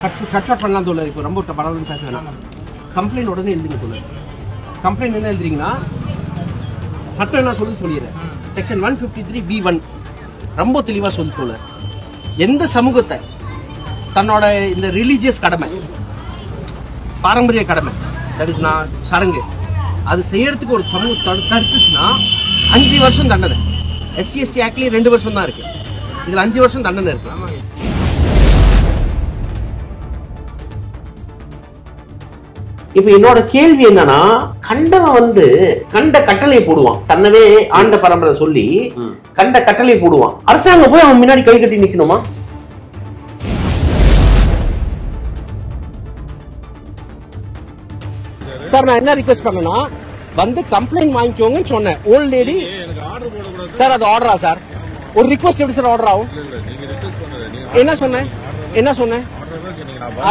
Cut பண்ணலாம் தோல. இப்போ ரொம்ப பரவாயில்ல பேச வேணாம். கம்ப்ளைண்ட் உடனே எழுதுங்க தோல. கம்ப்ளைண்ட் என்ன எழுதுறீங்கன்னா சட்டம் என்ன சொல்லிடுறேன். செக்ஷன் 153B1 ரொம்ப தெளிவாக சொல்லி தோல. எந்த சமூகத்தை தன்னோட இந்த ரிலீஜியஸ் கடமை, பாரம்பரிய கடமை, சடங்கு அது செய்யறதுக்கு ஒரு சமூகம் தடுத்துச்சுன்னா 5 வருஷம் தண்டனை. SC/ST ஆக்ட்லயே 2 வருஷம் தான் இருக்கு. இதுல 5 வருஷம் தண்டனை இருக்கு. இப்ப என்னோட கேள்வி என்னன்னா, கண்டவன் கண்ட கட்டளை போடுவான். தன்னவே ஆண்ட பரம்பரை சொல்லி கண்ட கட்டளை போடுவான். அரசாங்கம் போய் அவன் முன்னாடி கை கட்டி நிக்கணுமா? சார் நான் என்ன ரிக்வெஸ்ட் பண்ணனா, கம்ப்ளைண்ட் வாங்கிக்கோங்கன்னு சொன்னேன். ஓல்ட் லேடி சார், அது ஆர்டரா சார்? ஒரு ரிக்வெஸ்ட் எப்படி சார் ஆர்டர் ஆகும்? என்ன சொன்னேன்?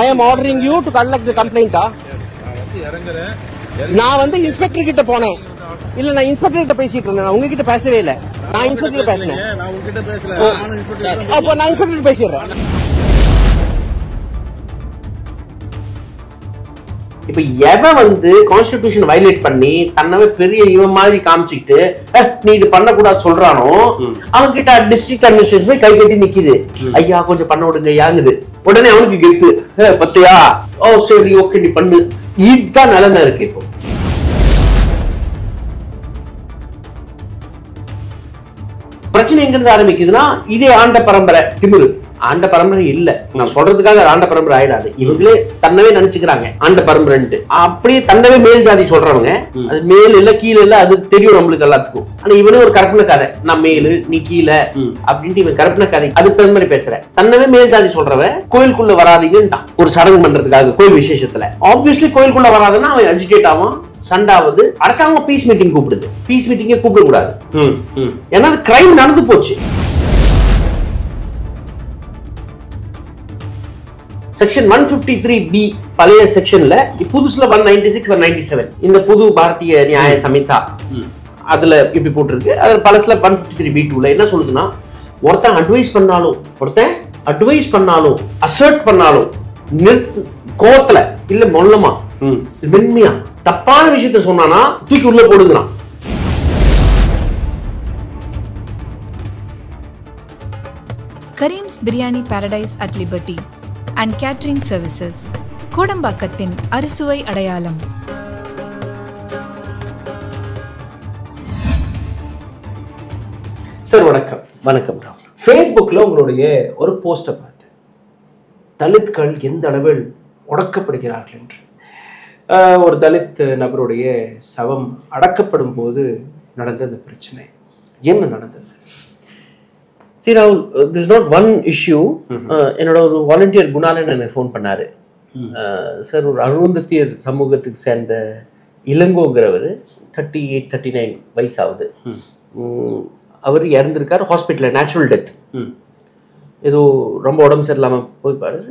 I am ordering you to collect the complaint. நான் இன்ஸ்பெக்டர் கிட்ட போனேன். இல்ல, நான் இன்ஸ்பெக்டர் கிட்ட பேசிட்டு இருந்தேன். உங்ககிட்ட பேசவே இல்ல. நான் இன்ஸ்பெக்டர் பேசினேன். அப்போ நான் இன்ஸ்பெக்டர் பேசிடுறேன். இப்ப எவன் கான்ஸ்டிடியூஷன் வயலேட் பண்ணி தன்னவே பெரிய இவன் மாதிரி காமிச்சிட்டு நீ இது பண்ணக்கூடாது சொல்றானோ, அவன் கிட்ட டிஸ்ட்ரிக்ட் அட்மினிஸ்ட்ரேஷன் போய் கை கட்டி நிக்குது. ஐயா கொஞ்சம் பண்ண விடுங்க யாங்குது. உடனே அவனுக்கு கெத்து, பத்தியா, ஓ சரி ஓகே நீ பண்ணு. இதுதான் நிலைமை இருக்கு. இப்போ பிரச்சனை எங்கிருந்து ஆரம்பிக்குதுன்னா, இதே ஆண்ட பரம்பரை திமிரு. ஆண்ட பரம்பரை இல்ல, நான் சொல்றதுக்காக ஆண்ட பரம்பரை ஆயிடாது. இவங்களே தன்னவே நினைச்சுக்கிறாங்க ஆண்ட பரம்பரைன்ட்டு. அப்படியே தன்னவே மேல் ஜாதி சொல்றவங்க, அது மேல் இல்ல கீழே இல்ல அது தெரியும் நம்மளுக்கு எல்லாத்துக்கும். ஆனா இவனே ஒரு கற்பனை கதை, நான் மேலு நீ கீழே அப்படின்ட்டு இவன் கற்பனை கதை. அதுக்கு தகுந்த மாதிரி பேசுறேன். தன்னவே மேல் ஜாதி சொல்றவன் கோயிலுக்குள்ள வராதீங்கன்ட்டான் ஒரு சடங்கு பண்றதுக்காக. கோயில் விசேஷத்துல ஆப்வியஸ்லி கோயிலுக்குள்ள வராதுன்னா அவன் அஜிடேட் ஆவான், சண்டாவது. அரசாங்கம் பீஸ் மீட்டிங் கூப்பிடுது. பீஸ் மீட்டிங்கே கூப்பிட கூடாது, ஏன்னா அது கிரைம் நடந்து போச்சு. செக்ஷன் 153B பழைய செக்ஷன்ல, புதுசுல 196 197 இந்த புது பாரதிய நியாய சமிதா அதுல இப்படி போட்டிருக்கு. அதுல பழசுல 153B2ல என்ன சொல்லுதுன்னா, ஒருத்தன் அட்வைஸ் பண்ணாலும் அசர்ட் பண்ணாலும் கோவத்துல இல்ல மொல்லமா மென்மையா தப்பான விஷயத்த சொன்னானா தூக்கி உள்ள போடுங்கிறான். Kareem's Biryani Paradise at Liberty and Catering Services, கோடம்பாக்கத்தின் அறுசுவை அடையாளம். சார் வணக்கம். வணக்கம். ஃபேஸ்புக்கில் உங்களுடைய ஒரு போஸ்ட்டை பார்த்தேன். தலித்கள் எந்த அளவில் முடக்கப்படுகிறார்கள் என்று. ஒரு தலித் நபருடைய சவம் அடக்கப்படும் போது நடந்த இந்த பிரச்சனை என்ன நடந்தது? See Rahul, this is not one issue. என்னோட ஒரு வாலண்டியர் குணாலன் எனக்கு ஃபோன் பண்ணாரு. சார், ஒரு அருந்ததியர் சமூகத்துக்கு சேர்ந்த இளங்கோங்கிறவர் 38 39 வயசாகுது. அவர் இறந்துருக்காரு ஹாஸ்பிட்டலில், நேச்சுரல் டெத். ஏதோ ரொம்ப உடம்பு சரியில்லாமல் போய் பாரு,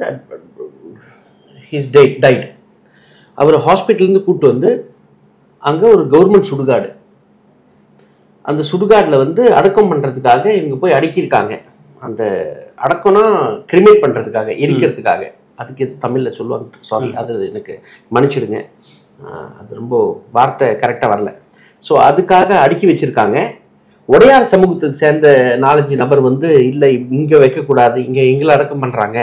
ஹீஸ் டைட். அவர் ஹாஸ்பிட்டல்லேருந்து கூப்பிட்டு அங்கே ஒரு கவர்மெண்ட் சுடுகாடு, அந்த சுடுகாட்டில் அடக்கம் பண்ணுறதுக்காக இவங்க போய் அடக்கியிருக்காங்க. அந்த அடக்கம்னா கிரிமேட் பண்ணுறதுக்காக, எரிக்கிறதுக்காக. அதுக்கு தமிழில் சொல்லுவாங்க, சாரி அது எனக்கு மன்னிச்சிடுங்க, அது ரொம்ப வார்த்தை கரெக்டாக வரல. ஸோ அதுக்காக அடுக்கி வச்சுருக்காங்க. உடையார் சமூகத்துக்கு சேர்ந்த 4-5 நபர் இல்லை இங்கே வைக்கக்கூடாது, இங்கே எங்களை அடக்கம் பண்ணுறாங்க,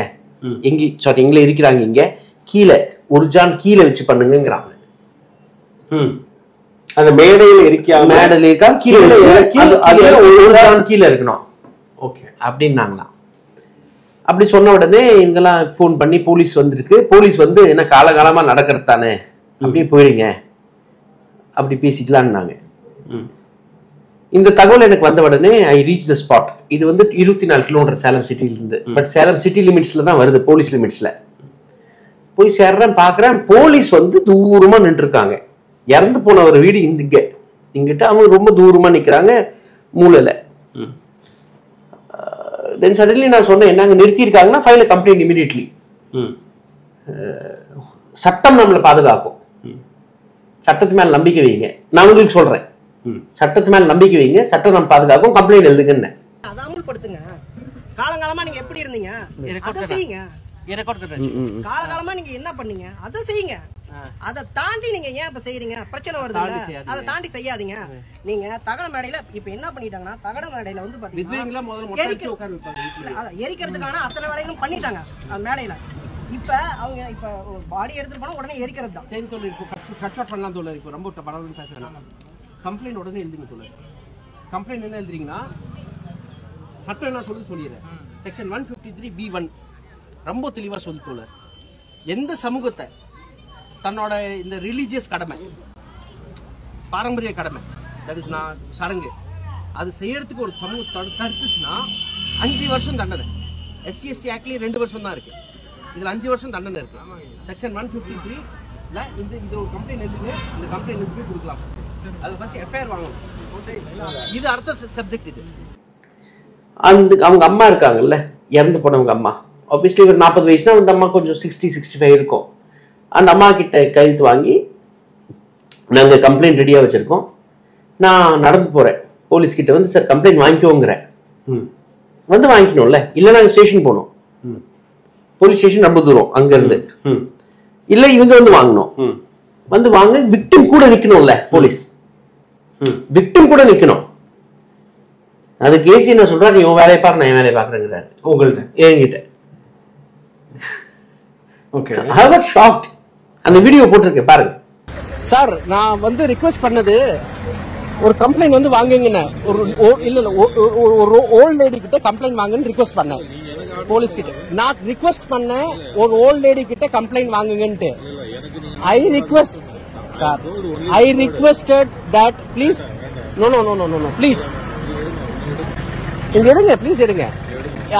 எங்களை இருக்கிறாங்க, இங்கே கீழே ஒரு ஜான் கீழே வச்சு பண்ணுங்கிறாங்க. அந்த மேடையில் இருக்காங்க, கீழே இருக்கணும். ஓகே அப்படின்னாங்களாம். அப்படி சொன்ன உடனே இவங்கெல்லாம் ஃபோன் பண்ணி போலீஸ் வந்திருக்கு. போலீஸ் என்ன காலகாலமா நடக்கிறது தானே, அப்படியே போயிடுங்க, அப்படி பேசிக்கலான்னாங்க. இந்த தகவல் எனக்கு வந்த உடனே ஐ ரீச் த ஸ்பாட். இது 24 கிலோமீட்டர் சேலம் சிட்டியிலிருந்து. பட் சேலம் சிட்டி லிமிட்ஸ்ல தான் வருது, போலீஸ் லிமிட்ஸ்ல. போய் சேர்றேன், பார்க்குறேன், போலீஸ் தூரமா நின்று இருக்காங்க. இறந்து போன ஒரு வீடு இங்கிட்ட அவங்க ரொம்ப தூரமா நிக்கிறாங்க, மூலையில. தென் சடன்லி நான் சொன்னேன், என்னங்க நிறுத்தியிருக்காங்கன்னா ஃபைல் கம்ப்ளைண்ட் இமிடியட்லி. சட்டம் நம்மளை பாதுகாக்கும், சட்டத்து மேல நம்பிக்கை வைங்க. நான் உங்களுக்கு சொல்றேன், சட்டத்து மேல நம்பிக்கை வைங்க, சட்டம் நம்ம பாதுகாக்கும், கம்ப்ளைண்ட் எழுதுங்கன்னு. அதான் படுத்துங்க. காலங்காலமா நீங்க எப்படி இருந்தீங்க? காலகாலமா நீங்க என்ன பண்ணீங்க அதை செய்யுங்க. அதை தாண்டி நீங்க ஏன் இப்ப செய்யறீங்க? பிரச்சனை வருது, அதை தாண்டி செய்யாதீங்க. நீங்க தகட மேடையில இப்ப என்ன பண்ணிட்டாங்கன்னா, தகட மேடையில வந்து பாத்தீங்கன்னா எரிக்கிறதுக்கான அத்தனை வேலைகளும் பண்ணிட்டாங்க அந்த மேடையில. இப்ப அவங்க இப்ப பாடி எடுத்துட்டு போனா உடனே எரிக்கிறது தான். பண்ணலாம் தோழர். இப்போ ரொம்ப பரவாயில்ல பேசுறேன். கம்ப்ளைண்ட் உடனே எழுதுங்க தோழர். கம்ப்ளைண்ட் என்ன எழுதுறீங்கன்னா, சட்டம் என்ன சொல்லிடுறேன். செக்ஷன் 153B1 ரொம்ப தெளிவா சொல்லி தோழர். எந்த சமூகத்தை தன்னோட இந்த ரிலீஜியஸ் கடமை, பாரம்பரிய கடமை, தட் இஸ் நான் சடங்கு, அது செய்யறதுக்கு ஒரு சமூகத்தோட தடுத்துச்சுன்னா 5 வருஷம் தண்டனை. SC/ST ஆக்ட்லயே 2 வருஷம் தான் இருக்கு. இதுல 5 வருஷம் தண்டனை இருக்கு. செக்ஷன் 153ல இந்த ஒரு கம்ப்ளைண்ட் எழுதுங்க. இந்த கம்ப்ளைண்ட் எழுதி கொடுக்கலாம். அது ஃபர்ஸ்ட் எஃப்ஐஆர் வாங்கணும். இது அடுத்த சப்ஜெக்ட். இது அவங்க அம்மா இருக்காங்கல்ல, இறந்து போனவங்க அம்மா, ஆப்வியஸ்லி ஒரு 40 வயசுனா அந்த அம்மா கொஞ்சம் 60-65 இருக்கும். அந்த அம்மா கிட்ட கையெழுத்து வாங்கி நாங்கள் கம்ப்ளைண்ட் ரெடியாக வச்சுருக்கோம். நான் நடந்து போகிறேன், போலீஸ்கிட்ட வந்து சார் கம்ப்ளைண்ட் வாங்கிக்கோங்கிறேன். வந்து வாங்கிக்கணும்ல, இல்லை நாங்கள் ஸ்டேஷன் போகணும். போலீஸ் ஸ்டேஷன் ரொம்ப தூரம் அங்கேருந்து. இல்லை இவங்க வந்து வாங்கணும். வந்து வாங்க, விக்டிம் கூட நிற்கணும்ல, போலீஸ் விக்டிம் கூட நிற்கணும். அது கேசி என்ன சொல்றா, நீ உன் வேலையை பாரு, நான் என் வேலையை பார்க்குறேங்கிறாரு உங்கள்கிட்ட, என்கிட்ட. Okay, I got shocked. அந்த வீடியோ போட்டிருக்கேன் பாருங்க. சார் நான் வந்து ரிக்வெஸ்ட் பண்ணது ஒரு கம்ப்ளைண்ட் வந்து வாங்குங்கன்னு, ஒரு ஓல்ட் லேடி கிட்ட கம்ப்ளைண்ட் வாங்குன்னு ரிக்வெஸ்ட் பண்ணேன் போலீஸ் கிட்ட. நான் ரிக்வெஸ்ட் பண்ணேன் ஒரு ஓல்ட் லேடி கிட்ட complaint வாங்குங்கன்ட்டு. I requested that please no please இங்க எடுங்க, ப்ளீஸ் எடுங்க.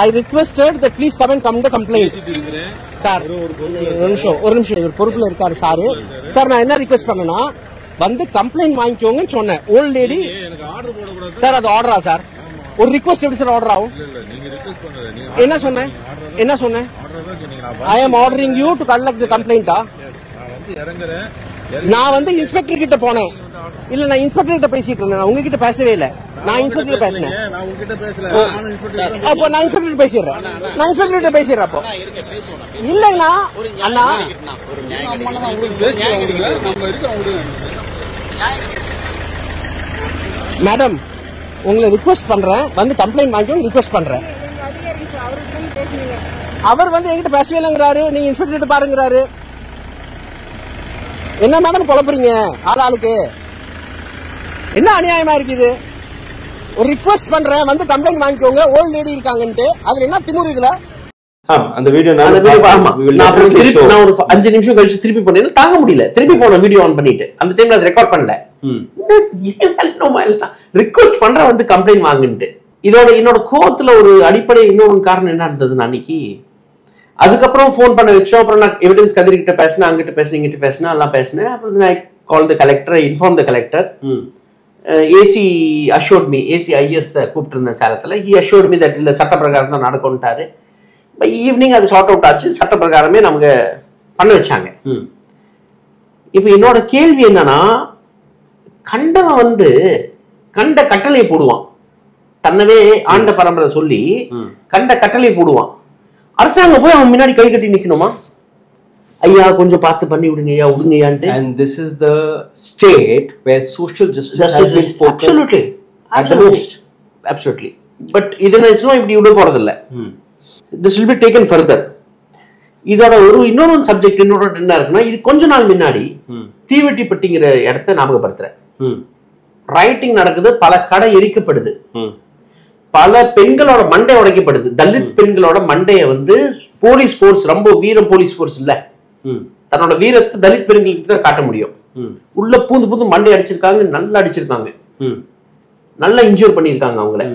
I requested that please come the complaint. Sir ஒரு நிமிஷம் இவர் பொறுப்புல இருக்காரு சார். சார் நான் என்ன ரிக்வெஸ்ட் பண்ணேன்னா, வந்து கம்ப்ளைண்ட் வாங்கிக்கோங்கன்னு சொன்னேன். ஓல்ட் லேடி சார், அது ஆர்டரா சார்? ஒரு ரிக்வெஸ்ட் எப்படி சார் ஆர்டர் ஆகும்? என்ன சொன்னேன்? I am ordering you to conduct the complaint. நான் வந்து இன்ஸ்பெக்டர் கிட்ட போனேன். இல்ல நான் இன்ஸ்பெக்டர் கிட்ட பேசிட்டு இருந்தேன், உங்ககிட்ட பேசவே இல்ல. நான் இன்ஸ்பெக்டர் பேசினேன். அப்போ நான் இன்ஸ்பெக்டர் பேசிடுறேன். அப்போ இல்லைன்னா அண்ணா மேடம் உங்களை ரிக்வெஸ்ட் பண்றேன், வந்து கம்ப்ளைண்ட் வாங்கிக்கணும் ரிக்வெஸ்ட் பண்றேன். அவர் வந்து என்கிட்ட பேசவே இல்லைங்கிறாரு, நீங்க இன்ஸ்பெக்டர் கிட்ட பாருங்கிறாரு. என்ன மேடம் குழப்பறீங்க ஆளுக்கு? என்ன அநியாயமா இருக்குது? ஒரு ரிக்வெஸ்ட் பண்றேன், வந்து கம்ப்ளைண்ட் வாங்கிக்கோங்க, ஓல்ட் லேடி இருக்காங்கன்ட்டு. அதுல என்ன திமுரு இதுல? அந்த வீடியோ நான் ஒரு 5 நிமிஷம் கழிச்சு திருப்பி பண்ணேன், தாங்க முடியல. திருப்பி போன வீடியோ ஆன் பண்ணிட்டு அந்த டைம்ல அதை ரெக்கார்ட் பண்ணல. ரிக்வெஸ்ட் பண்ற வந்து கம்ப்ளைண்ட் வாங்கிட்டு. என்னோட கோவத்துல ஒரு அடிப்படை இன்னொரு காரணம் என்ன இருந்ததுன்னு, அன்னைக்கு அதுக்கப்புறம் ஃபோன் பண்ண வச்சோம். அப்புறம் நான் எவிடன்ஸ் கதிரிக்கிட்ட பேசினேன், அங்கிட்ட பேசினேன், இங்கிட்ட பேசினேன், எல்லாம் பேசினேன். அப்புறம் நான் call the collector, inform the collector. AC assured me, ACIS கூப்பிட்டு இருந்தேன் சேலத்தில். ஹி அஷ்யூர்ட் மீ தட் இல்லை சட்ட பிரகாரம் தான் நடக்கும்ட்டாரு. பை ஈவினிங் அது ஷார்ட் அவுட் ஆச்சு, சட்ட பிரகாரமே நமக்கு பண்ண வச்சாங்க. இப்போ என்னோட கேள்வி என்னன்னா, கண்டவன் வந்து கண்ட கட்டளை போடுவான், தன்னவே ஆண்ட பரம்பரை சொல்லி கண்ட கட்டளை போடுவான். அரசாங்கம் போய் அவன் முன்னாடி கை கட்டி நிக்கணுமா? ஐயா கொஞ்சம் பார்த்து பண்ணி விடுங்க ஐயா, விடுங்கயான்ட்டு. And this is the state where social justice has been spoken. Absolutely. At the most. Absolutely. But இது நிச்சயமா இப்படி விட போறது இல்ல. This will be taken further. இதோட இன்னொரு சப்ஜெக்ட் என்ன இருக்குன்னா, இது கொஞ்ச நாள் முன்னாடி தீவெட்டிப்பட்டிங்கிற இடத்தை ஞாபகப்படுத்துறேன். ரைட்டிங் நடக்குது, பல கடை எரிக்கப்படுது, பல பெண்களோட மண்டை உடைக்கப்படுது. தலித் பெண்களோட மண்டைய வந்து போலீஸ் போர்ஸ், ரொம்ப வீர போலீஸ் போர்ஸ் இல்ல, தன்னோட வீரத்தை தலித் பெண்களுக்கு தான் காட்ட முடியும். உள்ள பூந்து மண்டை அடிச்சிருக்காங்க, நல்லா அடிச்சிருக்காங்க, நல்லா இன்ஜூர் பண்ணிருக்காங்க அவங்கள.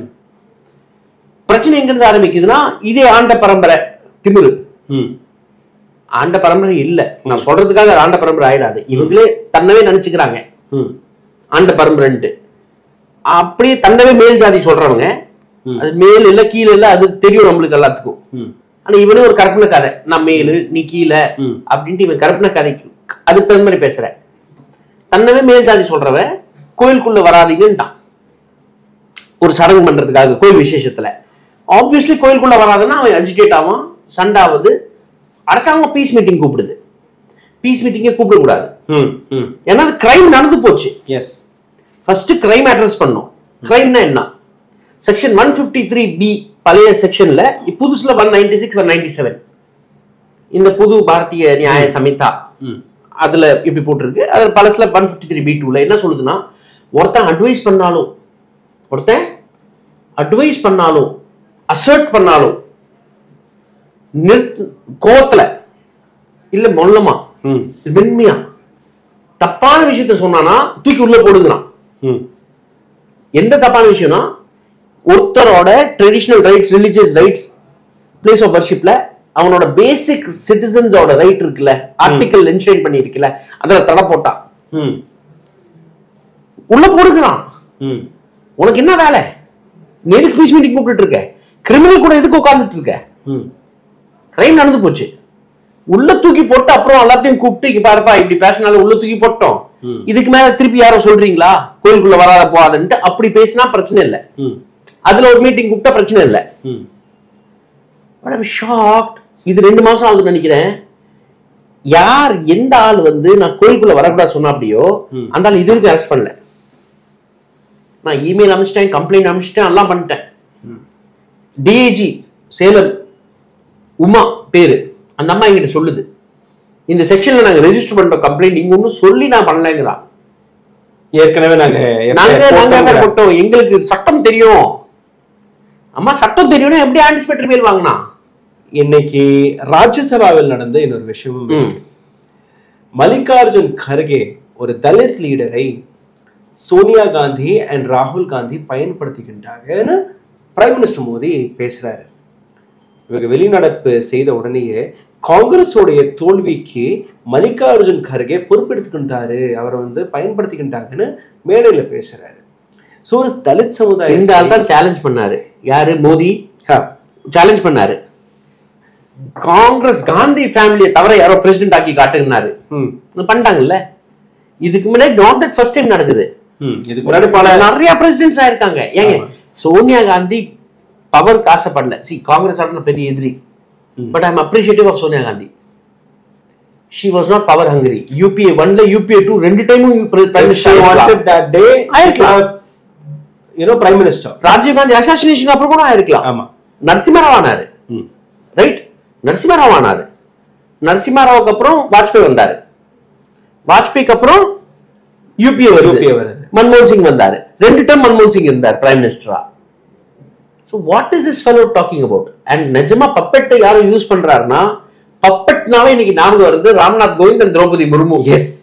பிரச்சனை எங்க இருந்து ஆரம்பிக்குதுன்னா, இதே ஆண்ட பரம்பரை திமிரு. ஆண்ட பரம்பரை இல்ல, நான் சொல்றதுக்காக ஆண்ட பரம்பரை ஆயிடாது. இவங்களே தன்னவே நினைச்சுக்கிறாங்க ஆண்ட பரம்பரைன்ட்டு. அப்படியே தன்னவே மேல் ஜாதி சொல்றவங்க, அது மேல் இல்ல கீழே இல்ல, அது தெரியும் நம்மளுக்கு எல்லாத்துக்கும். ஆனா இவனே ஒரு கற்பனை கதை, நான் மேலு நீ கீழே அப்படின்ட்டு இவன் கற்பனை கதைக்கு அதுக்கு தகுந்த மாதிரி பேசுற. தன்னவே மேல் ஜாதி சொல்றவன் கோயிலுக்குள்ள வராதீங்கன்ட்டான் ஒரு சடங்கு பண்றதுக்காக கோயில் விசேஷத்துல. ஆப்வியஸ்லி கோயிலுக்குள்ள வராதுன்னா அவன் அஜிடேட் ஆவான், சண்டாவது, அரசாங்கம் பீஸ் மீட்டிங் கூப்பிடுது. பீஸ் மீட்டிங்கே கூப்பிடக்கூடாது, ஏன்னா அது கிரைம் நடந்து போச்சு. எஸ், ஃபர்ஸ்ட் கிரைம் அட்ரஸ் பண்ணோம். கிரைம்னா என்ன? செக்ஷன் 153B பழைய செக்ஷன்ல, புதுசுல 196 197 இந்த புது பாரதிய நியாய சமிதா அதுல இப்படி போட்டிருக்கு. அது பழசுல 153B2ல என்ன சொல்லுதுன்னா, ஒருத்தன் அட்வைஸ் பண்ணாலும் அசர்ட் பண்ணாலும் கோவத்துல இல்ல மொல்லமா மென்மையா தப்பான விஷயத்த சொன்னானா தூக்கி உள்ள போடுங்கிறான். எந்த தப்பான விஷயம்னா, ஒருத்தரோட traditional rights, religious rights, place of வர்ஷிப்ல அவனோட பேசிக் சிட்டிசன்ஸோட ரைட் இருக்குல்ல, ஆர்டிகல் என்ஷைன் பண்ணி இருக்குல்ல, அதுல தடை போட்டான் உள்ள போடுகிறான். உனக்கு என்ன வேலை? நீ எதுக்கு பீஸ் மீட்டிங் கூப்பிட்டு இருக்க? கிரிமினல் கூட எதுக்கு உட்கார்ந்துட்டு இருக்க? கிரைம் நடந்து போச்சு, உள்ள தூக்கி போட்டு அப்புறம் எல்லாத்தையும் கூப்பிட்டு இங்க பாருப்பா இப்படி பேசினாலும் உள்ள தூக்கி போட்டோம், இதுக்கு மேல திருப்பி யாரோ சொல்றீங்களா கோயிலுக்குள்ள வராத போகாதுன்ட்டு அப்படி பேசினா பிரச்சனை இல்லை. அதுல ஒரு மீட்டிங் கூப்பிட்டா பிரச்சனை இல்லை. ஷாக்ட். இது 2 மாசம் ஆகுதுன்னு நினைக்கிறேன். யார் எந்த ஆள் வந்து நான் கோயிலுக்குள்ள வரக்கூடாது சொன்னா அப்படியோ அந்த ஆள் இது வரைக்கும் அரெஸ்ட் பண்ணல. நான் இமெயில் அனுப்பிச்சிட்டேன், கம்ப்ளைண்ட் அனுப்பிச்சிட்டேன், எல்லாம் பண்ணிட்டேன். டிஐஜி சேலம் உமா பேரு, அந்த அம்மா என்கிட்ட சொல்லுது, இந்த செக்ஷன்ல நாங்க ரெஜிஸ்டர் பண்ற கம்ப்ளைண்ட் நீங்க ஒன்னும் சொல்லி நான் பண்ணலங்கிறா. ஏற்கனவே நாங்க போட்டோம், எங்களுக்கு சட்டம் தெரியும். அம்மா சட்டம் தெரியும்னா எப்படி ஆன்டிசிபேட்டரி மேல் வாங்கினா? இன்னைக்கு ராஜ்யசபாவில் நடந்த இன்னொரு விஷயமும், மல்லிகார்ஜுன் கர்கே ஒரு தலித் லீடரை சோனியா காந்தி அண்ட் ராகுல் காந்தி பயன்படுத்திக்கின்றாங்கன்னு பிரைம் மினிஸ்டர் மோடி பேசுறாரு. இவங்க வெளிநடப்பு செய்த உடனேயே காங்கிரஸோடைய தோல்விக்கு மல்லிகார்ஜுன் கர்கே பொறுப்பெடுத்துக்கின்றாரு, அவரை வந்து பயன்படுத்திக்கின்றாங்கன்னு மேடையில பேசுறாரு. சோ ஒரு தலித் சமுதாயம் இந்த ஆள் தான் சேலஞ்ச் பண்ணாரு. யாரு? மோடி சேலஞ்ச் பண்ணாரு. காங்கிரஸ் காந்தி ஃபேமிலியை தவிர யாரோ பிரசிடென்ட் ஆக்கி காட்டுனாரு, பண்ணிட்டாங்கல்ல. இதுக்கு முன்னாடி நாட் தட் ஃபர்ஸ்ட் டைம் நடக்குது. இதுக்கு முன்னாடி பல நிறைய பிரசிடென்ட்ஸ் ஆயிருக்காங்க. ஏங்க சோனியா காந்தி பவருக்கு ஆசைப்படல. சி காங்கிரஸ் பெரிய எதிரி, but I am appreciative of Sonia Gandhi. she was not power hungry. UPA 1ல UPA 2 ரெண்டு டைமும் prime minister wanted that day prime minister. Rajiv Gandhi assassination அப்புறம் கூட ஆயிருக்கலாம். ஆமா, நரசிம்மராவ் ஆனாரு, ரைட்? நரசிம்மராவ் ஆனாரு. நரசிம்மராவுக்கு அப்புறம் வாஜ்பாய் வந்தாரு, வாஜ்பாய்க்கு அப்புறம் யூபிஏ வருது, மன்மோகன் சிங் வந்தாரு. 2 டைம் மன்மோகன் சிங் இருந்தார் பிரைம் மினிஸ்டரா. So what is this fellow talking about? And நிஜமா பப்பெட்டை யாரும் யூஸ் பண்றாருன்னா, பப்பெட்னாவே இன்னைக்கு ஞாபகம் வருது Ramnath Kovind and Droupadi Murmu. Yes.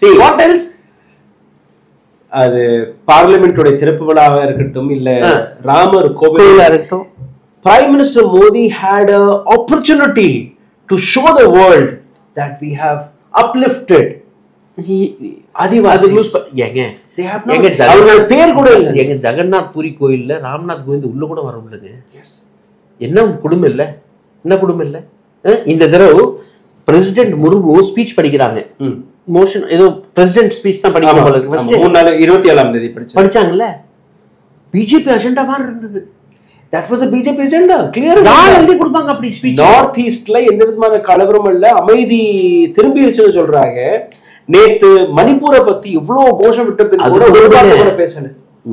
See what else? அது பார்லிமெண்டோட திறப்பு விழாவா இருக்கட்டும், இல்ல ராமர் கோவிலா இருக்கட்டும், Prime Minister Modi had an opportunity to show the world that we have uplifted ஆதிவாசி. பேர் கூட இல்ல. எங்க ஜெகநாத் பூரி கோயில்ல ராம்நாத் கோவிந்த் உள்ள கூட வர முடியல. என்ன குடும்பம் இல்ல, என்ன குடும்பம் இல்ல. இந்த தடவை பிரசிடென்ட் முர்மு ஸ்பீச் படிக்கிறாங்க. மோஷன் ஏதோ பிரசிடென்ட் ஸ்பீச் தான் படிக்கிறாங்க. 27ஆம் தேதி படிச்சாங்கல்ல. பிஜேபி அஜெண்டா மாதிரி இருந்தது. That was a BJP agenda. Clear. யார் எழுதி கொடுப்பாங்க அப்படி ஸ்பீச்? நார்த் ஈஸ்ட்ல எந்த விதமான கலவரம் இல்ல, அமைதி திரும்பிடுச்சுன்னு சொல்றாங்க. நேத்து மணிப்பூரை பத்தி இவ்வளவு கோஷம் விட்ட பிறகு பேசல.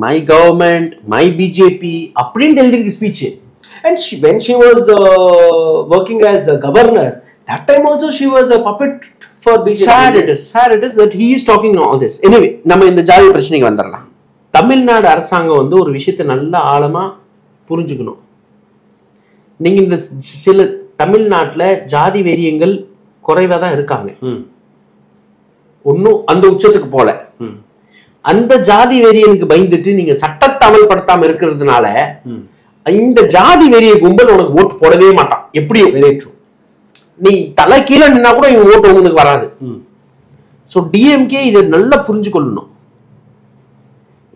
மை கவர்மெண்ட், மை பிஜேபி அப்படின்னு எழுதிருக்கு speech. And when she was working as a governor, that time also she was a puppet for BJP. Sad it is that he is talking all this. Anyway, நம்ம இந்த ஜாதி பிரச்சனைக்கு வந்துடலாம். தமிழ்நாடு அரசாங்கம் வந்து ஒரு விஷயத்தை நல்ல ஆழமா புரிஞ்சுக்கணும். நீங்க இந்த சில தமிழ்நாட்டுல ஜாதி வெறியங்கள் குறைவா தான் இருக்காங்க, ஒன்னும் அந்த உச்சத்துக்கு போல. அந்த ஜாதி வெறியனுக்கு பயந்துட்டு நீங்க சட்டத்தை அமல்படுத்தாம இருக்கிறதுனால இந்த ஜாதி வெறிய கும்பல் உனக்கு ஓட்டு போடவே மாட்டான். எப்படியும் வெளியேற்றும், நீ தலை கீழே நின்னா கூட இவங்க ஓட்டு உங்களுக்கு வராது. சோ டிஎம்கே இதை நல்லா புரிஞ்சு கொள்ளணும்.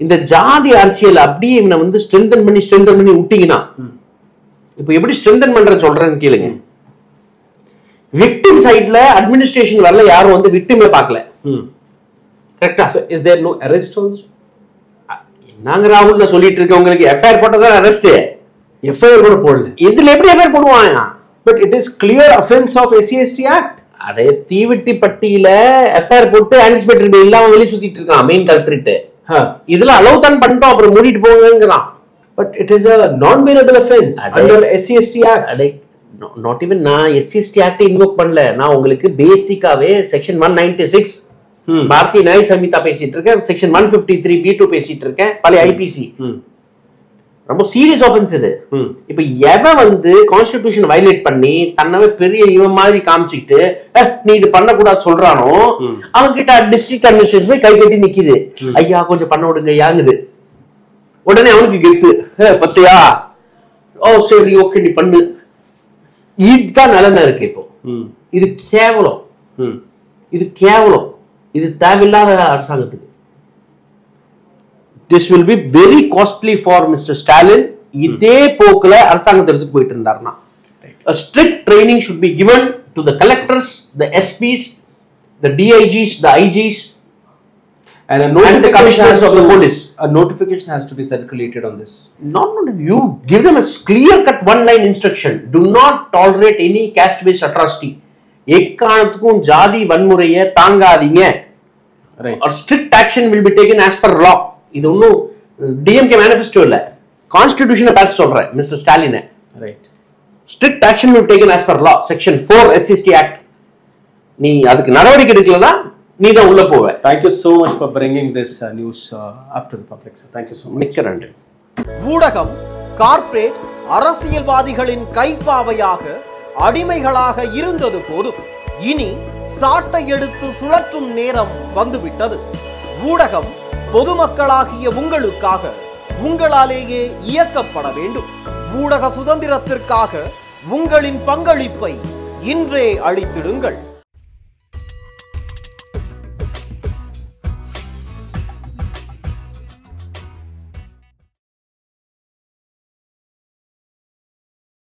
இந்த ஜாதி அரசியல் அப்படியே இவனை வந்து ஸ்ட்ரென்தன் பண்ணி விட்டீங்கன்னா, இப்ப எப்படி ஸ்ட்ரென்தன் பண்ற சொல்றேன்னு கேளுங்க. விக்டிம் சைட்ல அட்மினிஸ்ட்ரேஷன் வரல, யாரும் வந்து விக்டிமே பார்க்கல. கரெக்டா? Is there no arrest also? நாங்க ராகுல்ல சொல்லிட்டு இருக்கவங்களுக்கு எஃப்ஐஆர் போட்டதான் அரெஸ்ட். எஃப்ஐஆர் கூட போடல. இதுல எப்படி எஃப்ஐஆர் போடுவாங்க? But it is clear offense of SC/ST Act. அதே தீவெட்டிப்பட்டியில எஃப்ஐஆர் போட்டு ஆன்டிசிபேட்டரி பெயில் இல்லாம வெளிய சுத்திட்டு இருக்கான் மெயின் கல்பிரிட். இதுல அலோவ் தான் பண்ணிட்டோம் அப்புறம் மூடிட்டு போங்கங்கறான். But it is a non-bailable offense under SC/ST Act. Not even நான் SC/ST Act இன்வோக் பண்ணல. நான் உங்களுக்கு பேசிக்காவே செக்ஷன் 196 பாரதிய நியாய சமிதா பேசிட்டு இருக்கேன், செக்ஷன் 153 B2 பேசிட்டு இருக்கேன், பழைய ஐபிசி. ரொம்ப சீரியஸ் ஆஃபென்ஸ் இது. இப்ப எவன் வந்து கான்ஸ்டிடியூஷன் வயலேட் பண்ணி தன்னவே பெரிய இவன் மாதிரி காமிச்சிட்டு நீ இது பண்ணக்கூடாது சொல்றானோ அவன் கிட்ட டிஸ்ட்ரிக்ட் அட்மினிஸ்ட்ரேஷன் போய் கை கட்டி நிக்குது. ஐயா கொஞ்சம் பண்ண விடுங்க யாங்குது. உடனே அவனுக்கு கெத்து, பத்தியா ஓ சரி ஓகே நீ பண்ணு. இதுதான் நிலைமை இருக்கு இப்போ. இது கேவலம், இது கேவலம், இது தேவையில்லாத அரசாங்கத்துக்கு. This will be very costly for Mr. Stalin. இதே போக்குல அரசாங்கத்தை எடுத்துட்டு போயிட்டு இருந்தாருன்னா a strict training should be given to the collectors, the SPs, the DIGs, the IGs, and the commissioners of the police. A notification has to be circulated on this. Not you give them a clear-cut one-line instruction. Do not tolerate any caste-based atrocity. எக்காரணத்துக்கும் ஜாதி வன்முறையை தாங்காதீங்க. Right. Or strict action will be taken as per law. இது ஒன்னும் DMK manifesto இல்ல, கான்ஸ்டிடியூஷனை பேச சொல்றேன் mister Stalin. Right. Strict action will be taken as per law. Section 4 SC/ST Act. நீ அதுக்கு நடவடிக்கை எடுக்கலனா நீ தான் உள்ள போவ. Thank you so much for bringing this news up to the public, sir. Thank you so much. மிக்க நன்றி. ஊடகம் கார்ப்பரேட் அரசியல்வாதிகளின் கைப்பாவையாக அடிமைகளாக இருந்தது போதும், இனி சாட்டை எடுத்து சுழற்றும் நேரம் வந்துவிட்டது. ஊடகம் பொதுமக்களாகிய உங்களுக்காக உங்களாலேயே இயக்கப்பட வேண்டும். ஊடக சுதந்திரத்திற்காக உங்களின் பங்களிப்பை இன்றே அளித்திடுங்கள்.